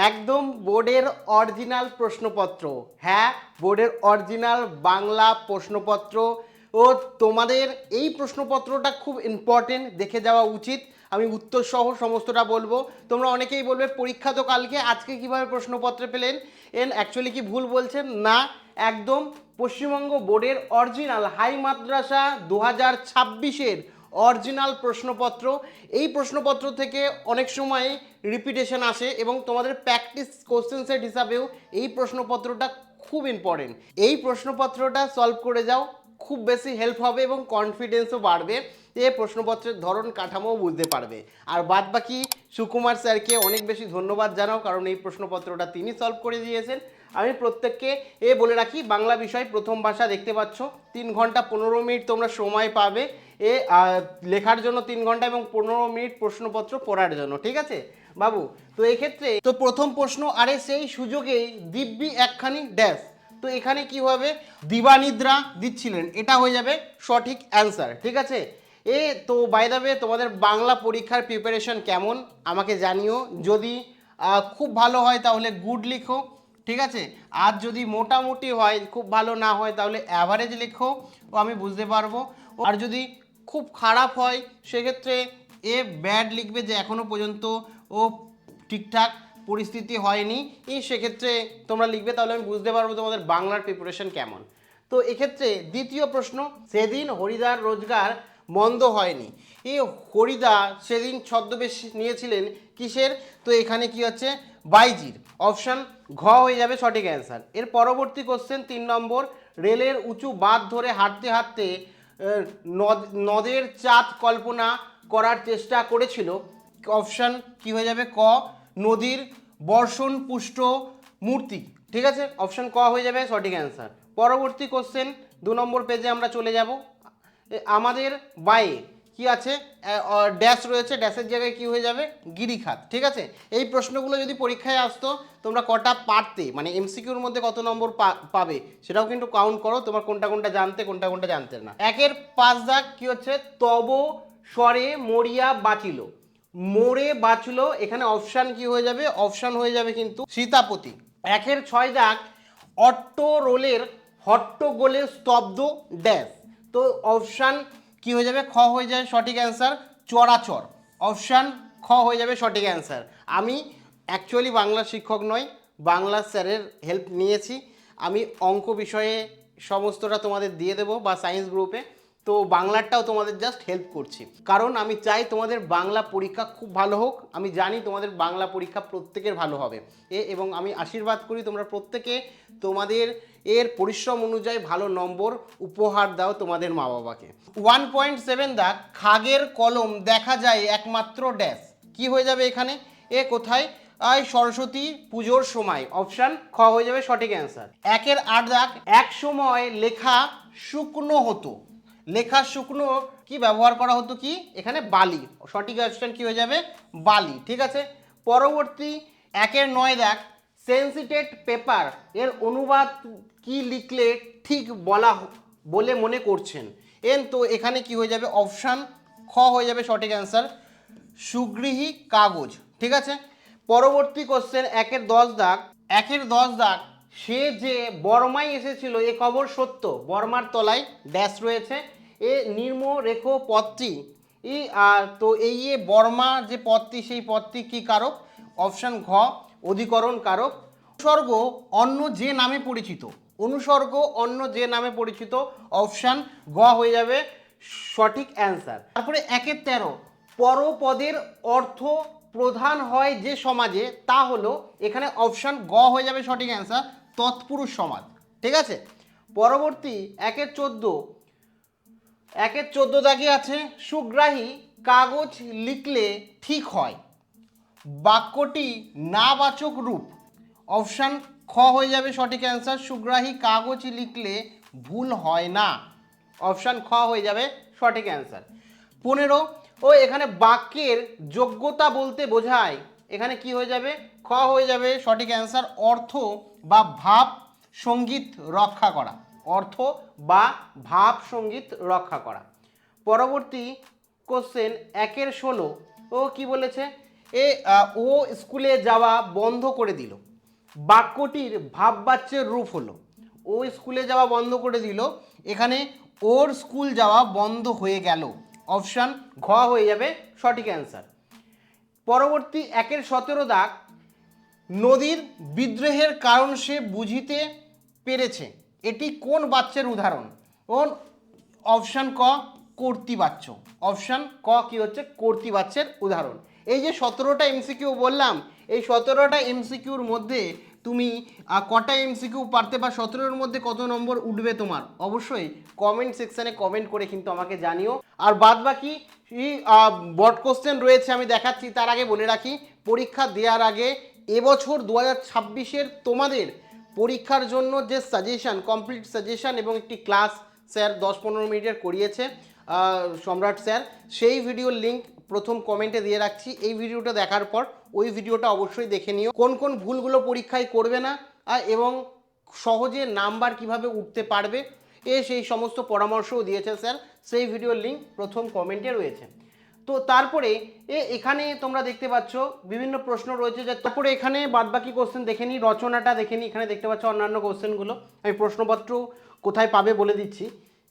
একদম বোর্ডের অরিজিনাল প্রশ্নপত্র। হ্যাঁ, বোর্ডের অরিজিনাল বাংলা প্রশ্নপত্র। ও তোমাদের এই প্রশ্নপত্রটা খুব ইম্পর্টেন্ট, দেখে যাওয়া উচিত। আমি উত্তর সহ সমস্তটা বলবো। তোমরা অনেকেই বলবে পরীক্ষা তো কালকে, আজকে কিভাবে প্রশ্নপত্রে পেলেন? অ্যাকচুয়ালি কি ভুল বলছেন? না, একদম পশ্চিমবঙ্গ বোর্ডের অরিজিনাল হাই মাদ্রাসা 2026-এর অরিজিনাল প্রশ্নপত্র। এই প্রশ্নপত্র থেকে অনেক সময় রিপিটেশন আসে এবং তোমাদের প্র্যাকটিস কোশ্চেন সেট হিসাবেও এই প্রশ্নপত্রটা খুব ইম্পর্টেন্ট। এই প্রশ্নপত্রটা সলভ করে যাও, খুব বেশি হেল্প হবে এবং কনফিডেন্সও বাড়বে। এই প্রশ্নপত্রের ধরন কাঠামোও বুঝতে পারবে। আর বাদ বাকি সুকুমার স্যারকে অনেক বেশি ধন্যবাদ জানাও, কারণ এই প্রশ্নপত্রটা তিনি সলভ করে দিয়েছেন। আমি প্রত্যেককে বলে রাখি, বাংলা বিষয় প্রথম ভাষা দেখতে পাচ্ছ 3 ঘন্টা 15 মিনিট তোমরা সময় পাবে লেখার জন্য 3 ঘন্টা এবং 15 মিনিট প্রশ্নপত্র পড়ার জন্য, ঠিক আছে বাবু? তো এক্ষেত্রে তো প্রথম প্রশ্ন, আরে সেই সুযোগেই দিব্যি একখানি ড্যাশ। তো এখানে কি হবে? দিবানিদ্রা দিচ্ছিলেন, এটা হয়ে যাবে সঠিক অ্যান্সার, ঠিক আছে? তো বাই দ্য ওয়ে, তোমাদের বাংলা পরীক্ষার প্রিপারেশন কেমন আমাকে জানিও। যদি খুব ভালো হয় তাহলে গুড লিখো, ঠিক আছে? আর যদি মোটামুটি হয়, খুব ভালো না হয়, তাহলে অ্যাভারেজ লেখো, ও আমি বুঝতে পারবো। আর যদি খুব খারাপ হয় সেক্ষেত্রে ব্যাড লিখবে, যে এখনও পর্যন্ত ও ঠিকঠাক পরিস্থিতি হয়নি। সেক্ষেত্রে তোমরা লিখবে, তাহলে আমি বুঝতে পারবো তোমাদের বাংলার প্রিপারেশন কেমন। তো এক্ষেত্রে দ্বিতীয় প্রশ্ন, সেদিন হরিদার রোজগার মন্দ হয়নি। হরিদা সেদিন ছদ্মবেশ নিয়েছিলেন কিসের? তো এখানে কি হচ্ছে? বাইজির। অপশান ঘ হয়ে যাবে সঠিক অ্যান্সার। এর পরবর্তী কোশ্চেন 3 নম্বর, রেলের উঁচু বাঁধ ধরে হাঁটতে হাঁটতে নদের চাঁদ কল্পনা করার চেষ্টা করেছিল। অপশান কি হয়ে যাবে? ক, নদীর বর্ষণ পুষ্ট মূর্তি, ঠিক আছে? অপশান ক হয়ে যাবে সঠিক অ্যান্সার। পরবর্তী কোশ্চেন 2 নম্বর পেজে আমরা চলে যাব। আমাদের বায়ে কি আছে? ড্যাশ রয়েছে, ড্যাশের জায়গায় কি হয়ে যাবে? গিরিখাত, ঠিক আছে? এই প্রশ্নগুলো যদি পরীক্ষায় আসতো, তোমরা কটা পারতে, মানে এমসিকিউর মধ্যে কত নম্বর পাবে সেটাও কিন্তু কাউন্ট করো, তোমার কোনটা কোনটা জানতে, কোনটা কোনটা জানতে না। 1-এর 5 দাগ কি হচ্ছে? তব স্বরে মরিয়া বাঁচিল। মোরে বাঁচলো, এখানে অপশান কি হয়ে যাবে? অপশান হয়ে যাবে কিন্তু সীতাপতি। 1-এর 6 দাগ, অট্ট রোলের হট্টগোলে স্তব্ধ ড্যাশ। তো অপশান কি হয়ে যাবে? খ হয়ে যায় সঠিক অ্যান্সার, চরাচর। অপশান খ হয়ে যাবে সঠিক অ্যান্সার। আমি অ্যাকচুয়ালি বাংলা শিক্ষক নই, বাংলা স্যারের হেল্প নিয়েছি। আমি অঙ্ক বিষয়ে সমস্তটা তোমাদের দিয়ে দেবো, বা সায়েন্স গ্রুপে। তো বাংলাটাও তোমাদের জাস্ট হেল্প করছি, কারণ আমি চাই তোমাদের বাংলা পরীক্ষা খুব ভালো হোক। আমি জানি তোমাদের বাংলা পরীক্ষা প্রত্যেকের ভালো হবে, এবং আমি আশীর্বাদ করি তোমরা প্রত্যেকে তোমাদের পরিশ্রম অনুযায়ী ভালো নম্বর উপহার দাও তোমাদের মা বাবাকে। 1.7 দাগ, খাগের কলম দেখা যায় একমাত্র ড্যাশ। কি হয়ে যাবে এখানে? কোথায়? সরস্বতী পুজোর সময়। অপশান খ হয়ে যাবে সঠিক অ্যান্সার। 1-এর 8 দাগ, এক সময় লেখা শুকনো হতো। লেখা শুকনো কি ব্যবহার করা হতো? কি এখানে? বালি। সঠিক অপশন কি হয়ে যাবে? বালি, ঠিক আছে? পরবর্তী 1-এর 9 দাগ, সেন্সিটেড পেপার এর অনুবাদ কি লিখলে ঠিক বলে মনে করছেন? তো এখানে কি হয়ে যাবে? অপশান খ হয়ে যাবে সঠিক অ্যান্সার, সুগৃহী কাগজ, ঠিক আছে? পরবর্তী কোশ্চেন 1-এর 10 দাগ, 1-এর 10 দাগ, সে যে বর্মায় এসেছিল এ খবর সত্য। বর্মার তলায় ড্যাশ রয়েছে। নির্ম রেখো পদটি তো এই বর্মা যে পদটি, সেই পদটি কি কারক? অপশান ঘ, অধিকরণ কারক। অনুসর্গ অন্য যে নামে পরিচিত। অনুসর্গ অন্য যে নামে পরিচিত। অপশান গ হয়ে যাবে সঠিক অ্যান্সার। তারপরে 1-এর 13, পরপদের অর্থ প্রধান হয় যে সমাজে, তা হলো, এখানে অপশান গ হয়ে যাবে সঠিক অ্যান্সার, তৎপুরুষ সমাজ, ঠিক আছে? পরবর্তী 1-এর 14, 1-এর 14 দাগে আছে, সুগ্রাহী কাগজ লিখলে ঠিক হয়। বাক্যটি নাবাচক রূপ। অপশান খ হয়ে যাবে সঠিক অ্যান্সার, সুগ্রাহী কাগজ লিখলে ভুল হয় না। অপশান খ হয়ে যাবে সঠিক অ্যান্সার। 15, এখানে বাক্যের যোগ্যতা বলতে বোঝায়। এখানে কি হয়ে যাবে? খ হয়ে যাবে সঠিক অ্যান্সার, অর্থ বা ভাব সঙ্গীত রক্ষা করা। অর্থ বা ভাব সঙ্গীত রক্ষা করা। পরবর্তী কোশ্চেন 1-এর 16, কি বলেছে? ও স্কুলে যাওয়া বন্ধ করে দিল। বাক্যটির ভাববাচ্যের রূপ হলো ও স্কুলে যাওয়া বন্ধ করে দিল, এখানে ওর স্কুল যাওয়া বন্ধ হয়ে গেল। অপশান ঘ হয়ে যাবে সঠিক অ্যান্সার। পরবর্তী 1-17 দাগ, নদীর বিদ্রোহের কারণ সে বুঝিতে পেরেছে, এটি কোন বাচ্যের উদাহরণ? অপশান ক কর্তৃবাচ্য। অপশান ক কি হচ্ছে কর্তৃবাচ্যের উদাহরণ। এই যে 17টা এমসিকিউ বললাম, এই 17টা এমসিকিউর মধ্যে তুমি কটা এমসিকিউ পারতে বা 17-এর মধ্যে কত নম্বর উঠবে তোমার, অবশ্যই কমেন্ট সেকশানে কমেন্ট করে কিন্তু আমাকে জানিও। আর বাদ বাকি বট কোশ্চেন রয়েছে আমি দেখাচ্ছি, তার আগে বলে রাখি পরীক্ষা দেওয়ার আগে এবছর 2026-এর তোমাদের পরীক্ষার জন্য যে সাজেশান, কমপ্লিট সাজেশান এবং একটি ক্লাস স্যার 10-15 মিনিটের করিয়েছে সম্রাট স্যার, সেই ভিডিওর লিঙ্ক প্রথম কমেন্টে দিয়ে রাখছি। এই ভিডিওটা দেখার পর ওই ভিডিওটা অবশ্যই দেখে নিও, কোন কোন ভুলগুলো পরীক্ষায় করবে না এবং সহজে নাম্বার কিভাবে উঠতে পারবে সেই সমস্ত পরামর্শও দিয়েছে স্যার, সেই ভিডিওর লিঙ্ক প্রথম কমেন্টে রয়েছে। তো তারপরে এখানে তোমরা দেখতে পাচ্ছ বিভিন্ন প্রশ্ন রয়েছে, যে তারপরে এখানে বাদবাকি কোশ্চেন দেখে নিই, রচনাটা দেখে নিই। এখানে দেখতে পাচ্ছ অন্যান্য কোশ্চেনগুলো, আমি প্রশ্নপত্র কোথায় পাবে বলে দিচ্ছি।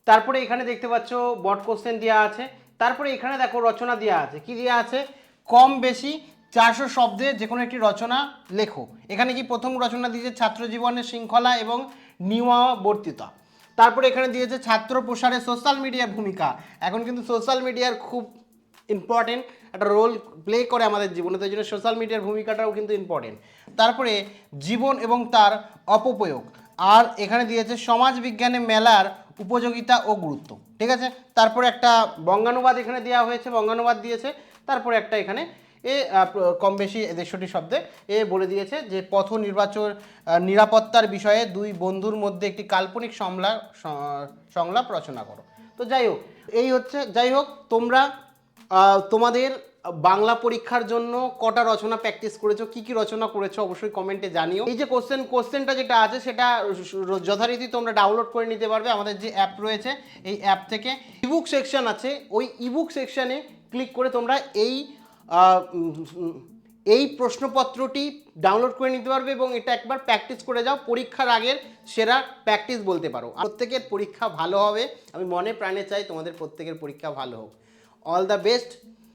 তারপরে এখানে দেখতে পাচ্ছ বট কোশ্চেন দেওয়া আছে। তারপরে এখানে দেখো রচনা দেওয়া আছে, কি দেওয়া আছে, কম বেশি 400 শব্দে যে কোনো একটি রচনা লেখো। এখানে কি প্রথম রচনা দিয়েছে ছাত্র জীবনের শৃঙ্খলা এবং নিয়মাবর্তিতা। তারপরে এখানে দিয়েছে ছাত্র প্রসারে সোশ্যাল মিডিয়ার ভূমিকা। এখন কিন্তু সোশ্যাল মিডিয়ার খুব ইম্পর্টেন্ট একটা রোল প্লে করে আমাদের জীবনে, তাই জন্য সোশ্যাল মিডিয়ার ভূমিকাটাও কিন্তু ইম্পর্টেন্ট। তারপরে জীবন এবং তার অপপ্রয়োগ। আর এখানে দিয়েছে সমাজ বিজ্ঞানে মেলার উপযোগিতা ও গুরুত্ব, ঠিক আছে। তারপরে একটা বঙ্গানুবাদ এখানে দেওয়া হয়েছে, বঙ্গানুবাদ দিয়েছে। তারপরে একটা এখানে কম বেশি 150টি শব্দে বলে দিয়েছে যে পথ নির্বাচন নিরাপত্তার বিষয়ে দুই বন্ধুর মধ্যে একটি কাল্পনিক সংলাপ রচনা করো। তো যাই হোক, এই হচ্ছে, যাই হোক তোমরা তোমাদের বাংলা পরীক্ষার জন্য কটা রচনা প্র্যাকটিস করেছো, কি কি রচনা করেছো অবশ্যই কমেন্টে জানিও। এই যে কোশ্চেনটা যেটা আছে সেটা যথারীতি তোমরা ডাউনলোড করে নিতে পারবে আমাদের যে অ্যাপ রয়েছে, এই অ্যাপ থেকে ইবুক সেকশন আছে, ওই ইবুক সেকশনে ক্লিক করে তোমরা এই প্রশ্নপত্রটি ডাউনলোড করে নিতে পারবে এবং এটা একবার প্র্যাকটিস করে যাও, পরীক্ষার আগের সেরা প্র্যাকটিস বলতে পারো। প্রত্যেকের পরীক্ষা ভালো হবে, আমি মনে প্রাণে চাই তোমাদের প্রত্যেকের পরীক্ষা ভালো হোক। All the best.